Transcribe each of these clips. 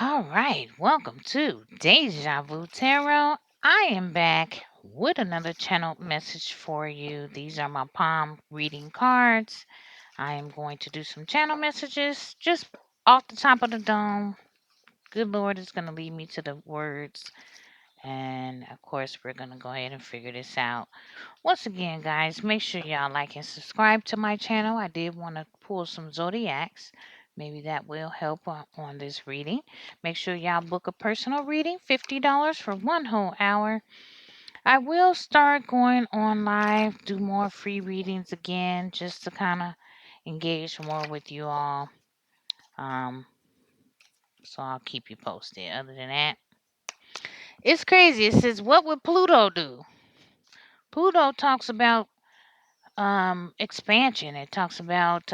All right, welcome to Deja Vu Tarot. I am back with another channel message for you. These are my palm reading cards. I am going to do some channel messages just off the top of the dome. Good Lord is going to lead me to the words. And of course, we're going to go ahead and figure this out. Once again, guys, make sure y'all like and subscribe to my channel. I did want to pull some zodiacs. Maybe that will help on this reading. Make sure y'all book a personal reading, $50 for 1 whole hour. I will start going on live, do more free readings again, just to kind of engage more with you all. Um, so I'll keep you posted. Other than that, it's crazy. It says, what would Pluto do? Pluto talks about expansion. It talks about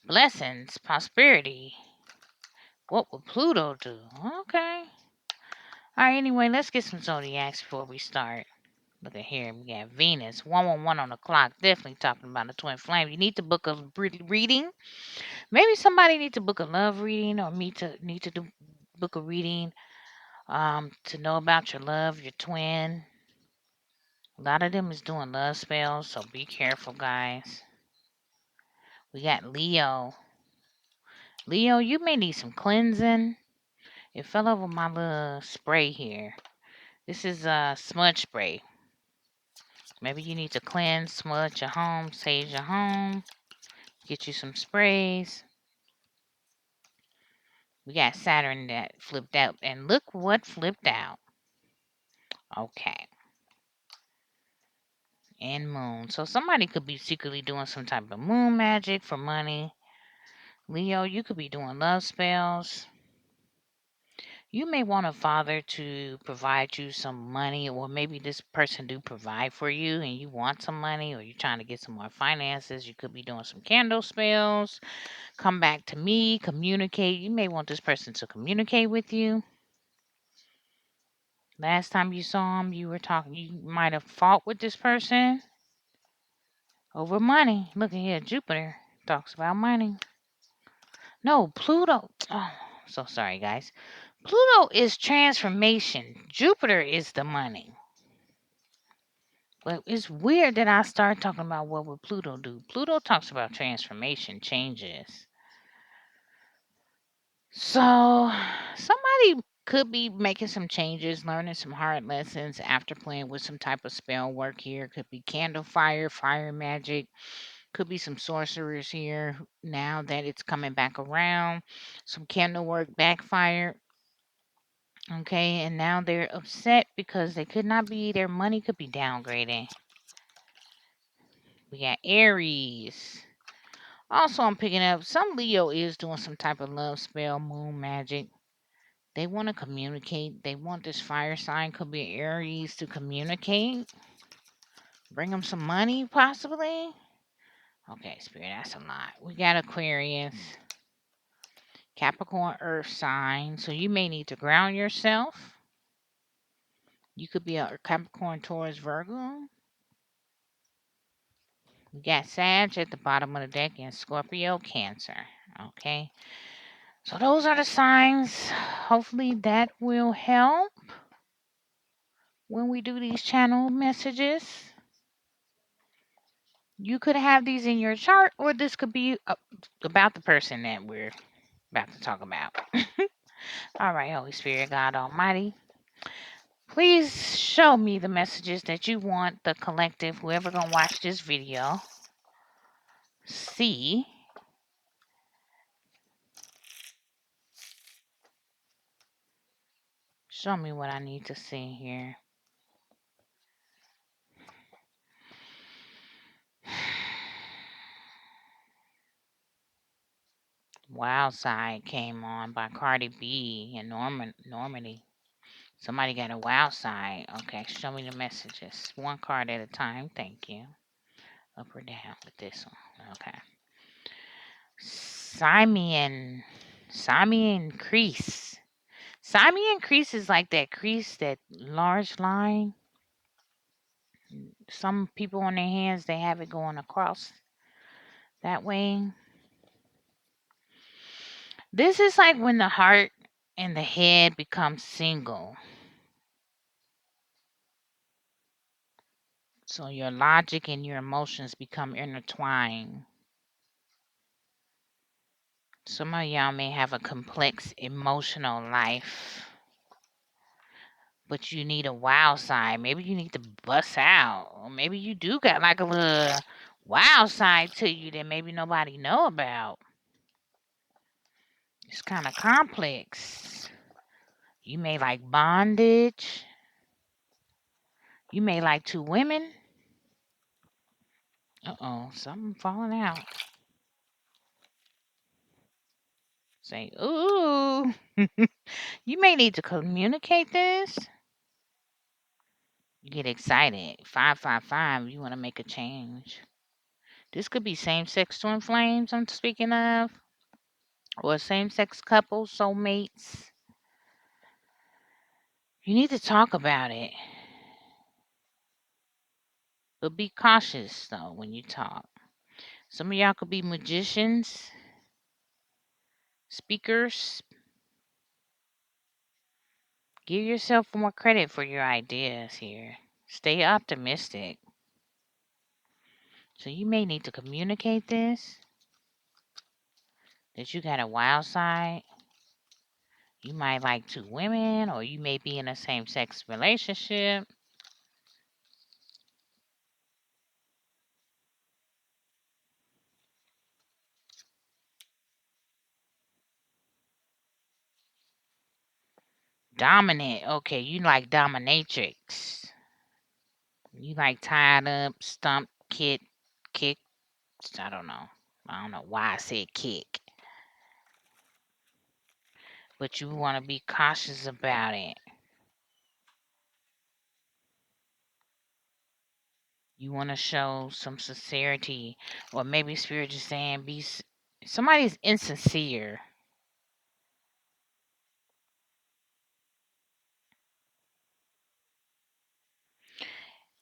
blessings, prosperity. What would Pluto do? Okay. All right, anyway, let's get some zodiacs before we start. Look at here. We got Venus, 111 on the clock. Definitely talking about a twin flame. You need to book a reading. Maybe somebody needs to book a love reading, or me to need to book a reading to know about your love, your twin. A lot of them is doing love spells, so be careful, guys. We got Leo. Leo, you may need some cleansing. It fell over my little spray here. This is a smudge spray. Maybe you need to cleanse, smudge your home, sage your home, get you some sprays. We got Saturn that flipped out, and look what flipped out. Okay. And moon. So somebody could be secretly doing some type of moon magic for money. Leo, you could be doing love spells. You may want a father to provide you some money, or maybe this person do provide for you and you want some money, or you're trying to get some more finances. You could be doing some candle spells. Come back to me, communicate. You may want this person to communicate with you. Last time you saw him, you might have fought with this person over money. Look at here, Jupiter talks about money. No, Pluto. Oh, so sorry, guys. Pluto is transformation. Jupiter is the money. But it's weird that I start talking about what would Pluto do. Pluto talks about transformation, changes. So somebody could be making some changes, learning some hard lessons after playing with some type of spell work here. Could be candle fire, fire magic. Could be some sorcerers here now that it's coming back around. Some candle work backfired. Okay, and now they're upset because they could not be, their money could be downgraded. We got Aries. Also, I'm picking up some Leo is doing some type of love spell, moon magic. They want to communicate. They want this fire sign, could be Aries, to communicate. Bring them some money, possibly. Okay, Spirit, that's a lot. We got Aquarius. Capricorn, earth sign. So you may need to ground yourself. You could be a Capricorn, Taurus, Virgo. We got Sag at the bottom of the deck and Scorpio, Cancer. Okay. So those are the signs. Hopefully that will help when we do these channel messages. You could have these in your chart, or this could be about the person that we're about to talk about. All right, Holy Spirit, God Almighty, please show me the messages that you want the collective, whoever gonna watch this video, see. Show me what I need to see here. Wild Side came on by Cardi B and Normandy. Somebody got a wild side. Okay, show me the messages. One card at a time. Thank you. Up or down with this one. Okay. Simeon crease. Simeon crease is like that crease, that large line. Some people on their hands, they have it going across that way. This is like when the heart and the head become single. So your logic and your emotions become intertwined. Some of y'all may have a complex emotional life, but you need a wild side. Maybe you need to bust out. Or maybe you do got like a little wild side to you that maybe nobody know about. It's kind of complex. You may like bondage. You may like two women. Uh-oh, something falling out. Say, ooh. You may need to communicate this. You get excited. 555, you want to make a change. This could be same-sex twin flames I'm speaking of, or same-sex couples, soulmates. You need to talk about it, but be cautious though when you talk. Some of y'all could be magicians, speakers. Give yourself more credit for your ideas here. Stay optimistic. So you may need to communicate this, that you got a wild side. You might like two women, or you may be in a same-sex relationship. Dominant. Okay, you like dominatrix. You like tied up, stumped, kicked. I don't know. I don't know why I said kick. But you want to be cautious about it. You want to show some sincerity, or maybe spirit is saying somebody's insincere.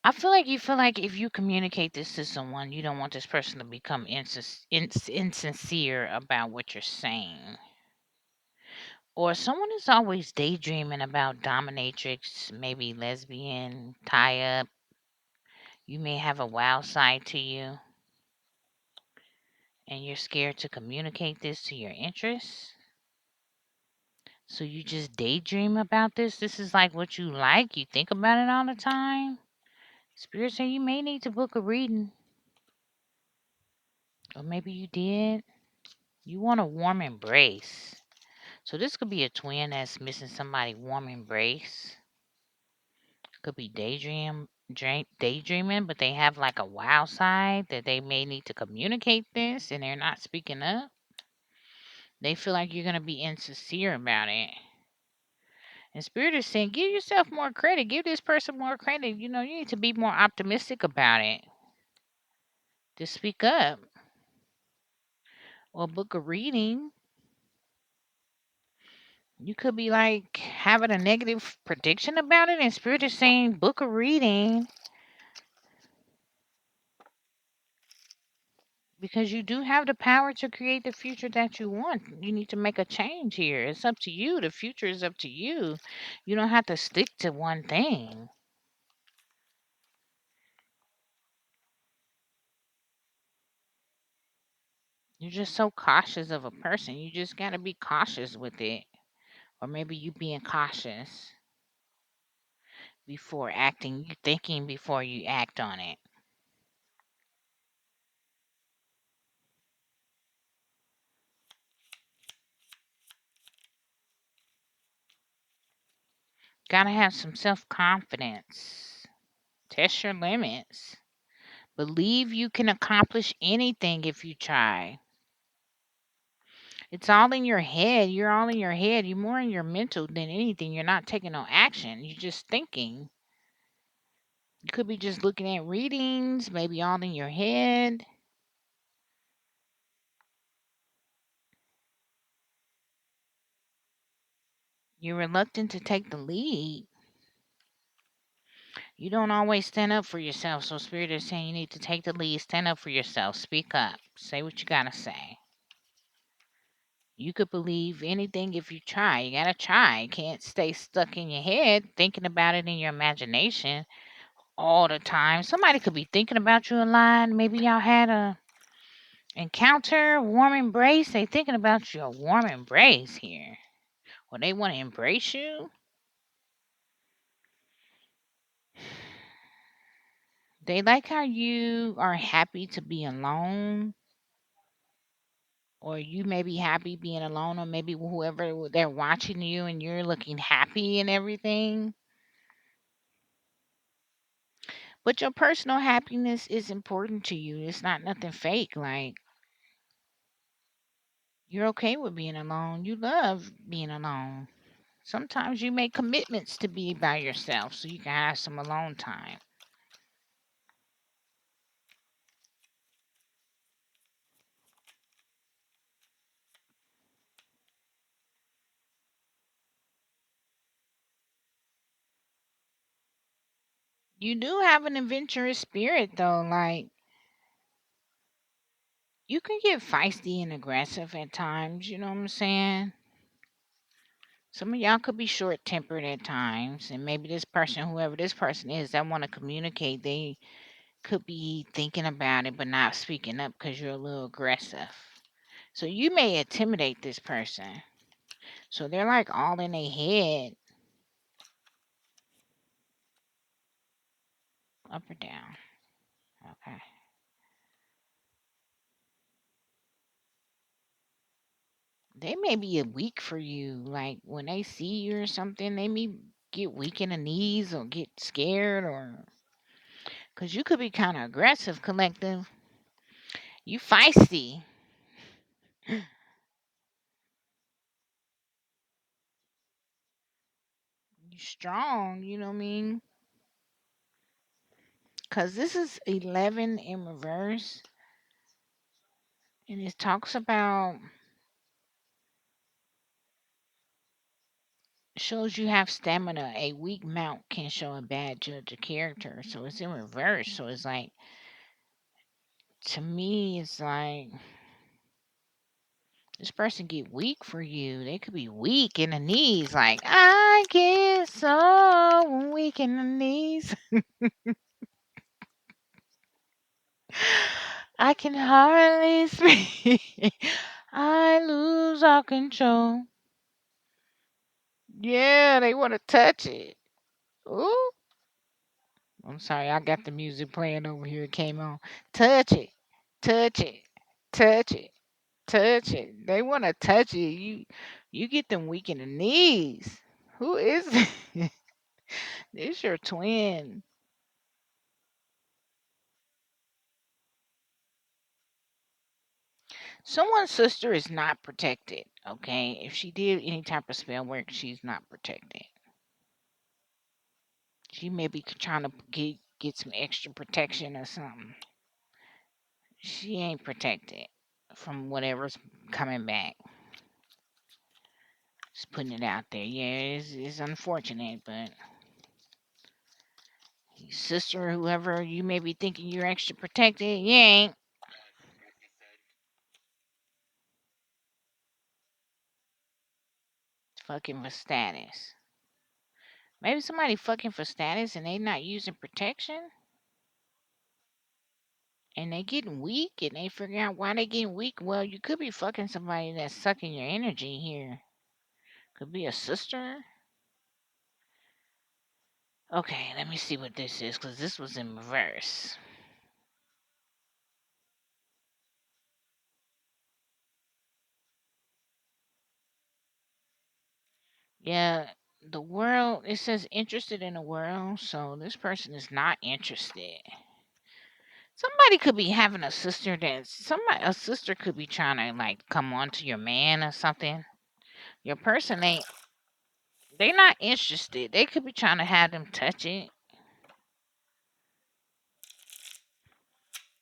I feel like you feel like if you communicate this to someone, you don't want this person to become insincere about what you're saying. Or someone is always daydreaming about dominatrix, maybe lesbian, tie up. You may have a wild side to you, and you're scared to communicate this to your interests. So you just daydream about this. This is like what you like. You think about it all the time. Spirit say you may need to book a reading. Or maybe you did. You want a warm embrace. So this could be a twin that's missing somebody warm embrace. Could be daydreaming, but they have like a wild side that they may need to communicate this and they're not speaking up. They feel like you're gonna be insincere about it. And Spirit is saying, give yourself more credit. Give this person more credit. You know, you need to be more optimistic about it. To speak up or book a reading. You could be like having a negative prediction about it, and Spirit is saying, book a reading because you do have the power to create the future that you want. You need to make a change here. It's up to you. The future is up to you. You don't have to stick to one thing. You're just so cautious of a person. You just got to be cautious with it. Or maybe you being cautious before acting. You thinking before you act on it. Gotta have some self confidence. Test your limits. Believe you can accomplish anything if you try. It's all in your head. You're all in your head. You're more in your mental than anything. You're not taking no action. You're just thinking. You could be just looking at readings, maybe all in your head. You're reluctant to take the lead. You don't always stand up for yourself. So Spirit is saying you need to take the lead, stand up for yourself, speak up, say what you gotta say. You could believe anything if you try. You gotta try. You can't stay stuck in your head thinking about it in your imagination all the time. Somebody could be thinking about you a lot. Maybe y'all had a encounter, warm embrace. They thinking about you, a warm embrace here. Or they want to embrace you. They like how you are happy to be alone, or you may be happy being alone, or maybe whoever they're watching you and you're looking happy and everything. But your personal happiness is important to you. It's not nothing fake. Like, you're okay with being alone. You love being alone. Sometimes you make commitments to be by yourself so you can have some alone time. You do have an adventurous spirit though. Like, you can get feisty and aggressive at times, you know what I'm saying? Some of y'all could be short tempered at times, and maybe this person, whoever this person is, that want to communicate, they could be thinking about it but not speaking up because you're a little aggressive. So you may intimidate this person. So they're like all in their head, up or down. Okay. They may be a weak for you. Like when they see you or something, they may get weak in the knees or get scared, or because you could be kind of aggressive, collective. You feisty. You strong. You know what I mean? Because this is 11 in reverse, and it talks about, shows you have stamina. A weak mount can show a bad judge of character. So it's in reverse. So it's like, to me, it's like this person get weak for you. They could be weak in the knees. Like, I get so weak in the knees. I can hardly speak. I lose all control. Yeah, they want to touch it. Ooh. I'm sorry, I got the music playing over here. It came on. Touch it, touch it, touch it, touch it. They want to touch it. You get them weak in the knees. Who is it? This your twin. Someone's sister is not protected. Okay, if she did any type of spell work, she's not protected. She may be trying to get some extra protection or something. She ain't protected from whatever's coming back. Just putting it out there. Yeah, it's unfortunate, but your sister, whoever you may be thinking you're extra protected, you ain't. Fucking for status. Maybe somebody fucking for status and they not using protection and they getting weak and they figure out why they getting weak. Well, you could be fucking somebody that's sucking your energy here. Could be a sister. Okay, let me see what this is because this was in reverse. Yeah, the world, it says interested in the world, so this person is not interested. Somebody could be having a sister that's somebody a sister could be trying to like come on to your man or something. Your person ain't, they not interested. They could be trying to have them touch it.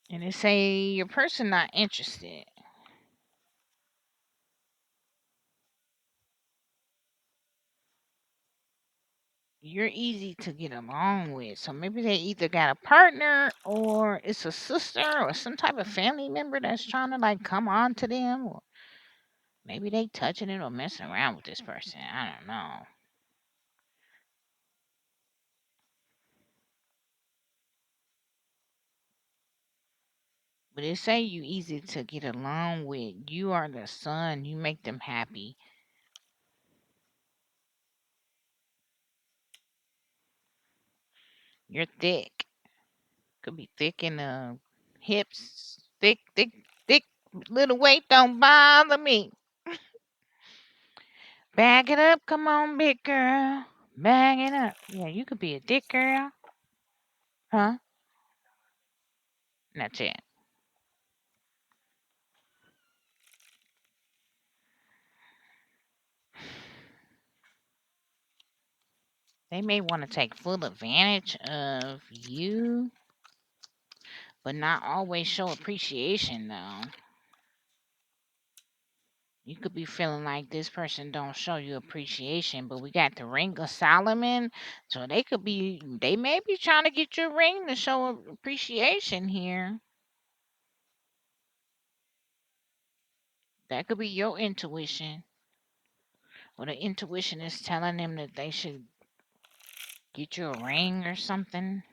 And they say your person not interested. You're easy to get along with. So maybe they either got a partner or it's a sister or some type of family member that's trying to like come on to them. Or Maybe they touching it or messing around with this person. I don't know. But it say you easy to get along with. You are the sun. You make them happy. You're thick. Could be thick in the hips. Thick, thick, thick. Little weight don't bother me. Bag it up. Come on, big girl. Bag it up. Yeah, you could be a thick girl. Huh? That's it. They may want to take full advantage of you, but not always show appreciation, though. You could be feeling like this person don't show you appreciation, but we got the ring of Solomon, so they may be trying to get your ring to show appreciation here. That could be your intuition, or the intuition is telling them that they should get you a ring or something.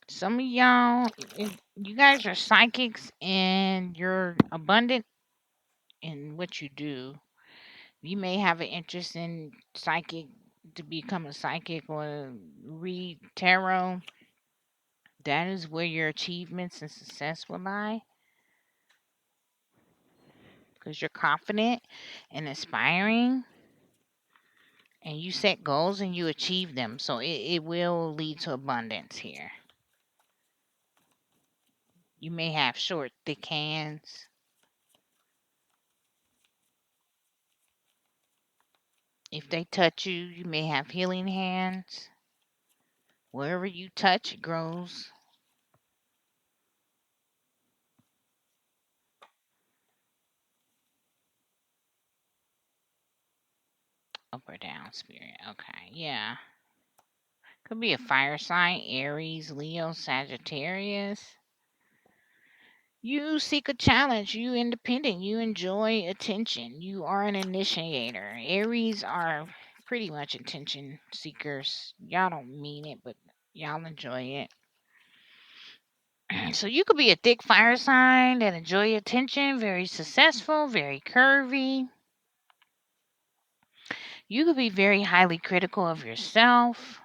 Some of y'all, you guys are psychics and you're abundant in what you do. You may have an interest in psychic to become a psychic or read tarot. That is where your achievements and success will lie because you're confident and inspiring and you set goals and you achieve them. So it will lead to abundance here. You may have short, thick hands. If they touch you, you may have healing hands. Wherever you touch, it grows. Up or down, spirit. Okay, yeah. Could be a fire sign, Aries, Leo, Sagittarius. You seek a challenge. You independent. You enjoy attention. You are an initiator. Aries are pretty much attention seekers. Y'all don't mean it, but y'all enjoy it. So you could be a thick fire sign that enjoy attention, very successful, very curvy. You could be very highly critical of yourself.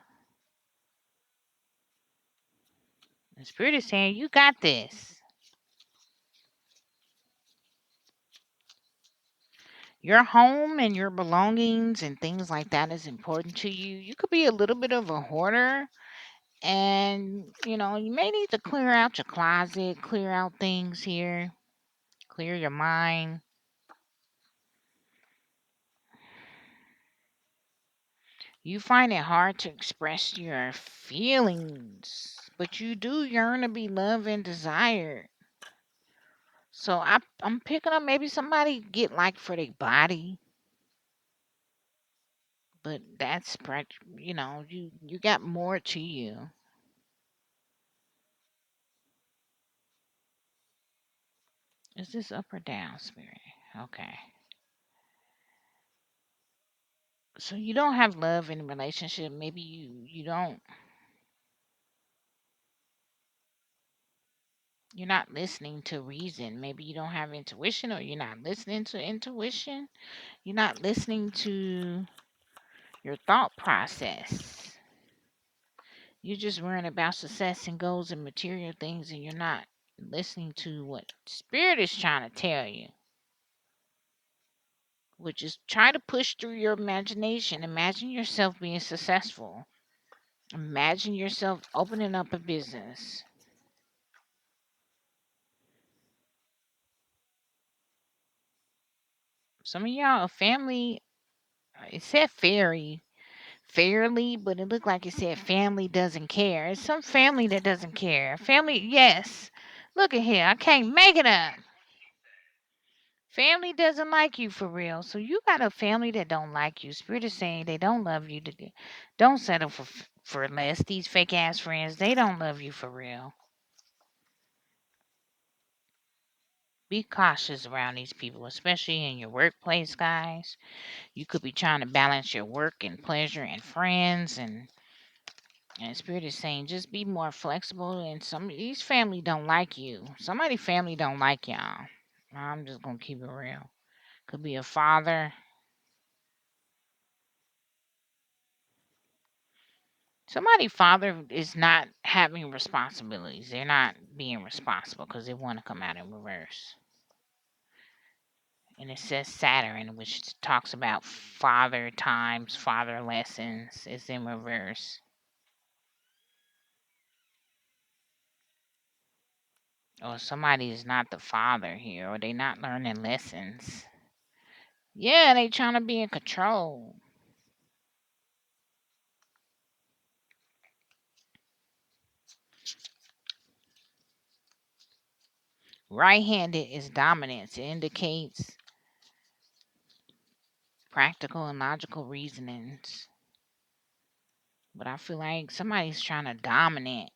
The spirit is saying you got this. Your home and your belongings and things like that is important to you. You could be a little bit of a hoarder and you may need to clear out your closet, clear out things here, clear your mind. You find it hard to express your feelings, but you do yearn to be loved and desired. So I'm picking up maybe somebody get like for their body, but that's you got more to you. Is this up or down, spirit? Okay. So you don't have love in a relationship. Maybe you don't. You're not listening to reason. Maybe you don't have intuition, or you're not listening to intuition. You're not listening to your thought process. You're just worrying about success and goals and material things, and you're not listening to what spirit is trying to tell you, which is try to push through your imagination. Imagine yourself being successful. Imagine yourself opening up a business. Some of y'all, a family, it said fairy fairly, but it looked like it said family doesn't care. It's some family that doesn't care. Family, yes. Look at here. I can't make it up. Family doesn't like you for real. So you got a family that don't like you. Spirit is saying they don't love you. Don't settle for less. These fake ass friends, they don't love you for real. Be cautious around these people, especially in your workplace, guys. You could be trying to balance your work and pleasure and friends, and Spirit is saying just be more flexible. And some of these family don't like you. Somebody family don't like y'all. I'm just gonna keep it real. Could be a father. Somebody father is not having responsibilities. They're not being responsible because they want to come out in reverse. And it says Saturn, which talks about father times, father lessons, is in reverse. Or somebody is not the father here, or they not learning lessons. Yeah, they trying to be in control. Right-handed is dominance. It indicates practical and logical reasonings. But I feel like somebody's trying to dominate.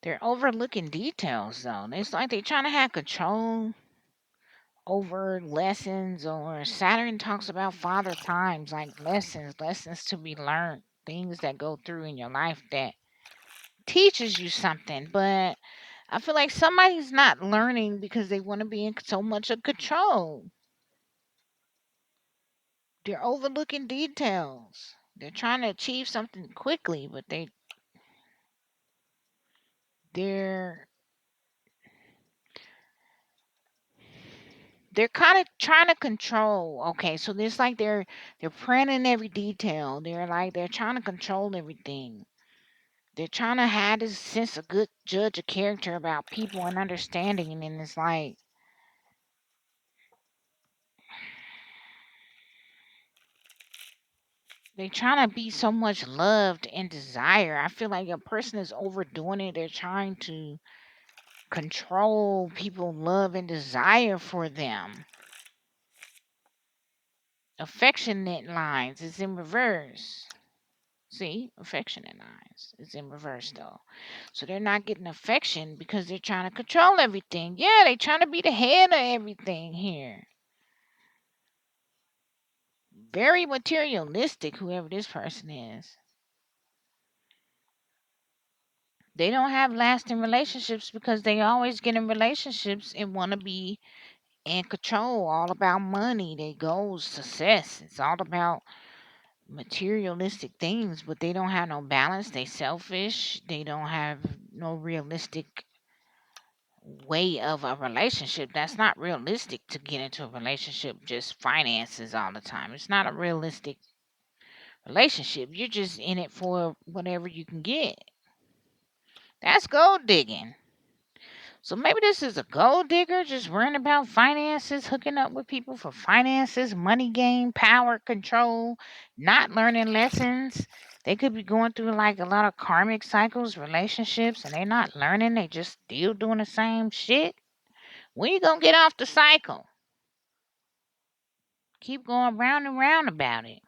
They're overlooking details though. It's like they're trying to have control over lessons, or Saturn talks about father times, like lessons to be learned, things that go through in your life that teaches you something. But I feel like somebody's not learning because they want to be in so much of control. They're overlooking details. They're trying to achieve something quickly, but they're they're kind of trying to control. Okay, so there's like they're planning every detail. They're trying to control everything. They're trying to have this sense of good judge of character about people and understanding, and it's like they trying to be so much loved and desire. I feel like a person is overdoing it. They're trying to control people love and desire for them. Affectionate lines is in reverse. See, affectionate lines is in reverse though. So they're not getting affection because they're trying to control everything. Yeah, they're trying to be the head of everything here. Very materialistic, whoever this person is. They don't have lasting relationships because they always get in relationships and want to be in control, all about money, their goals, success. It's all about materialistic things, but they don't have no balance. They selfish. They don't have no realistic way of a relationship. That's not realistic to get into a relationship, just finances all the time. It's not a realistic relationship. You're just in it for whatever you can get. That's gold digging. So maybe this is a gold digger just worrying about finances, hooking up with people for finances, money game, power, control, not learning lessons. They could be going through like a lot of karmic cycles, relationships, and they're not learning. They just still doing the same shit. When you gonna get off the cycle? Keep going round and round about it.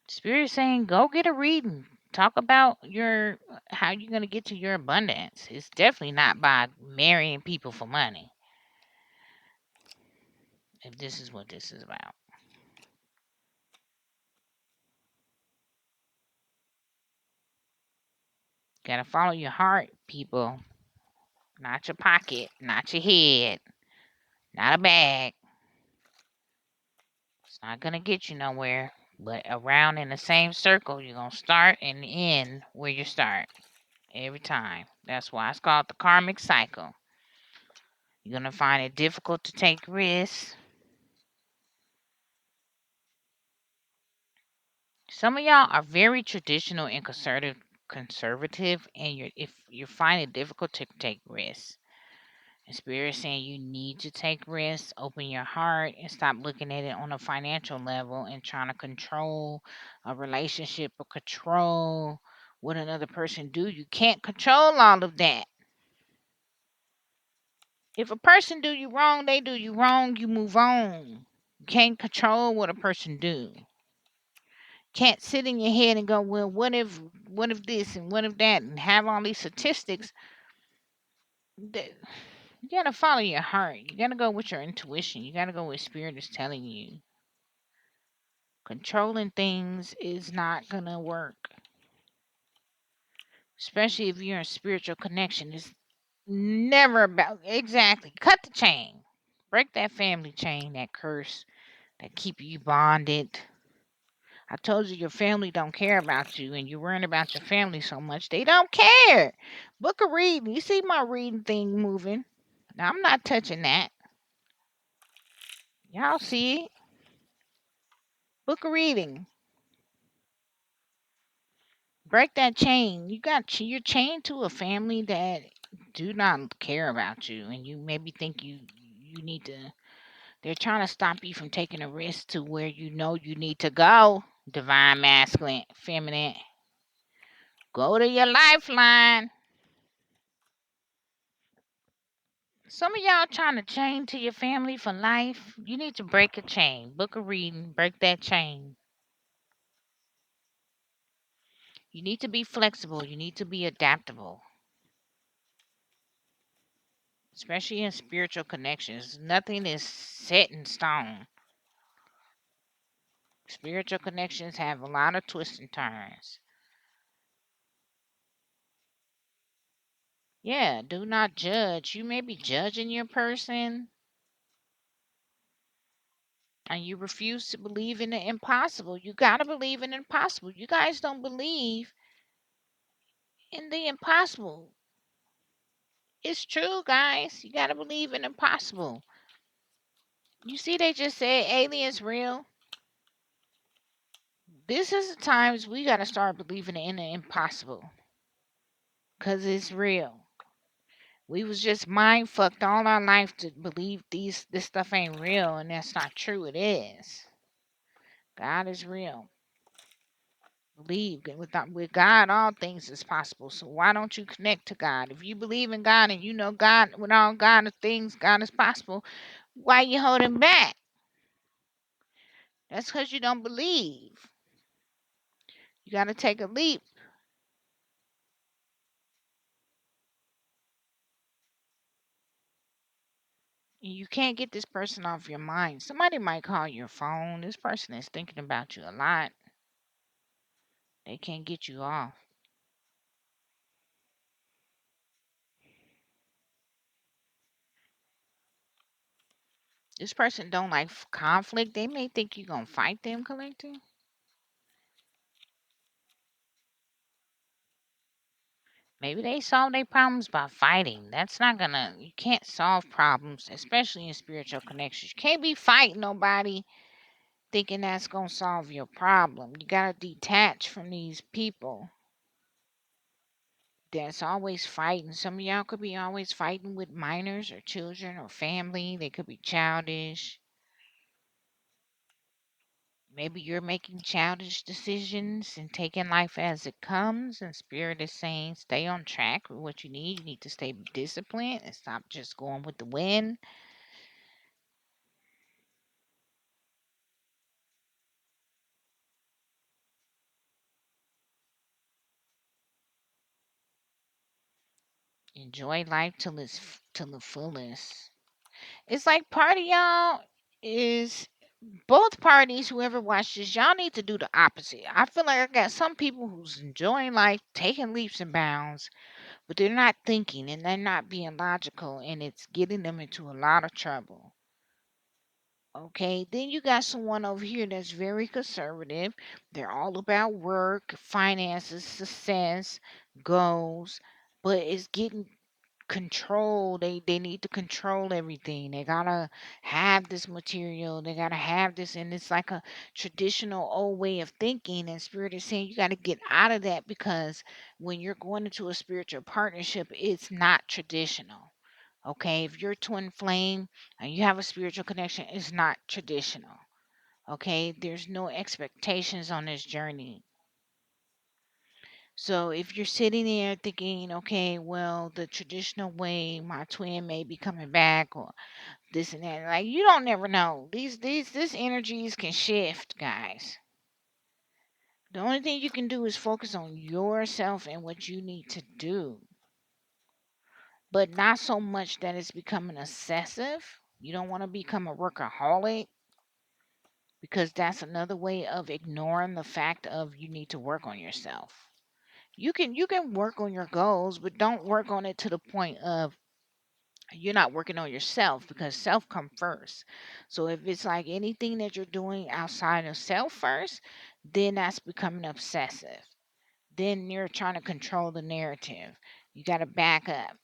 Spirit saying, go get a reading. Talk about your how you're gonna get to your abundance. It's definitely not by marrying people for money. If this is what this is about. Gotta follow your heart, people. Not your pocket, not your head, not a bag. It's not gonna get you nowhere. But around in the same circle, you're gonna start and end where you start. Every time. That's why it's called the karmic cycle. You're gonna find it difficult to take risks. Some of y'all are very traditional and conservative, and if you find it difficult to take risks. And Spirit is saying you need to take risks, open your heart, and stop looking at it on a financial level and trying to control a relationship or control what another person do. You can't control all of that. If a person do you wrong, they do you wrong, you move on. Can't control what a person do. Can't sit in your head and go, well, what if this and what if that, and have all these statistics. That- You gotta follow your heart. You gotta go with your intuition. You gotta go with spirit is telling you. Controlling things is not gonna work, especially if you're in spiritual connection. It's never about exactly. Cut the chain, break that family chain, that curse that keep you bonded. I told you your family don't care about you, and you're worrying about your family so much. They don't care. Book a reading. You see my reading thing moving. Now I'm not touching that. Y'all see it. Book a reading. Break that chain. You're chained to a family that do not care about you, and you maybe think you need to. They're trying to stop you from taking a risk to where you know you need to go. Divine masculine, feminine. Go to your lifeline. Some of y'all trying to chain to your family for life. You need to break a chain. Book a reading. Break that chain. You need to be flexible. You need to be adaptable, especially in spiritual connections. Nothing is set in stone. Spiritual connections have a lot of twists and turns. Yeah, do not judge. You may be judging your person and you refuse to believe in the impossible. You got to believe in the impossible. You guys don't believe in the impossible. It's true, guys. You got to believe in the impossible. You see, they just said aliens real. This is the times we got to start believing in the impossible because it's real. We was just mind fucked all our life to believe this stuff ain't real, and that's not true. It is. God is real. Believe with God, all things is possible. So why don't you connect to God? If you believe in God and you know God, with all God of things, God is possible. Why you holding back? That's because you don't believe. You got to take a leap. You can't get this person off your mind. Somebody might call your phone. This person is thinking about you a lot. They can't get you off. This person don't like conflict. They may think you're gonna fight them, collector. Maybe they solve their problems by fighting. That's not gonna. You can't solve problems, especially in spiritual connections. You can't be fighting nobody thinking that's gonna solve your problem. You gotta detach from these people that's always fighting. Some of y'all could be always fighting with minors or children or family. They could be childish. Maybe you're making childish decisions and taking life as it comes, and Spirit is saying stay on track with what you need. You need to stay disciplined and stop just going with the wind. Enjoy life till the fullest. It's like part of y'all is both parties. Whoever watches, y'all need to do the opposite. I feel like I got some people who's enjoying life, taking leaps and bounds, but they're not thinking and they're not being logical, and it's getting them into a lot of trouble. Okay, then you got someone over here that's very conservative. They're all about work, finances, success, goals, but it's getting control. They need to control everything. They gotta have this material. They gotta have this, and it's like a traditional old way of thinking. And Spirit is saying you got to get out of that because when you're going into a spiritual partnership, it's not traditional. Okay, if you're twin flame and you have a spiritual connection, it's not traditional. Okay, there's no expectations on this journey. So if you're sitting there thinking, okay, well, the traditional way, my twin may be coming back, or this and that, like, you don't never know. This energies can shift, guys. The only thing you can do is focus on yourself and what you need to do, but not so much that it's becoming excessive. You don't want to become a workaholic, because that's another way of ignoring the fact of you need to work on yourself. You can work on your goals, but don't work on it to the point of you're not working on yourself, because self come first. So if it's like anything that you're doing outside of self first, then that's becoming obsessive. Then you're trying to control the narrative. You got to back up.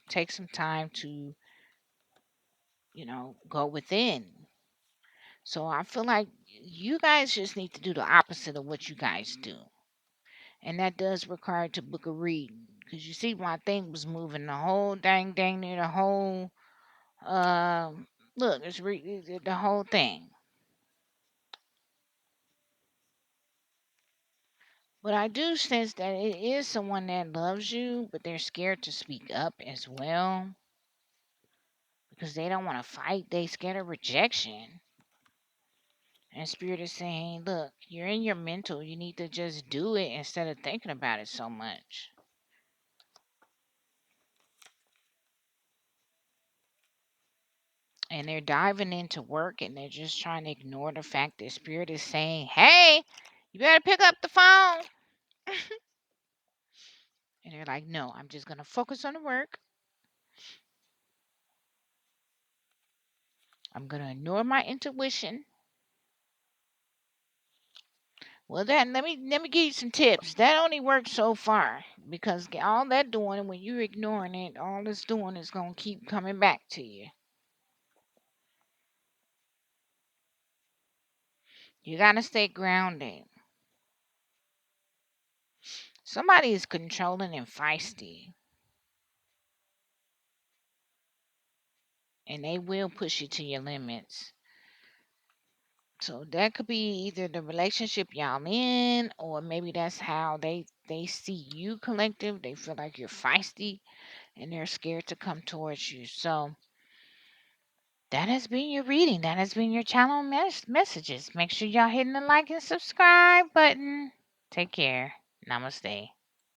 Take some time to, go within. So I feel like you guys just need to do the opposite of what you guys do. And that does require to book a reading. Because you see, my thing was moving the whole dang near the whole, look, the whole thing. But I do sense that it is someone that loves you, but they're scared to speak up as well, because they don't want to fight. They scared of rejection. And Spirit is saying, look, you're in your mental. You need to just do it instead of thinking about it so much. And they're diving into work, and they're just trying to ignore the fact that Spirit is saying, hey, you better pick up the phone. And they're like, no, I'm just going to focus on the work. I'm going to ignore my intuition. Well, that let me give you some tips. That only works so far, because all that doing, when you're ignoring it, all it's doing is going to keep coming back to you. You got to stay grounded. Somebody is controlling and feisty, and they will push you to your limits. So that could be either the relationship y'all in, or maybe that's how they see you collective. They feel like you're feisty, and they're scared to come towards you. So that has been your reading. That has been your channel messages. Make sure y'all hitting the like and subscribe button. Take care. Namaste.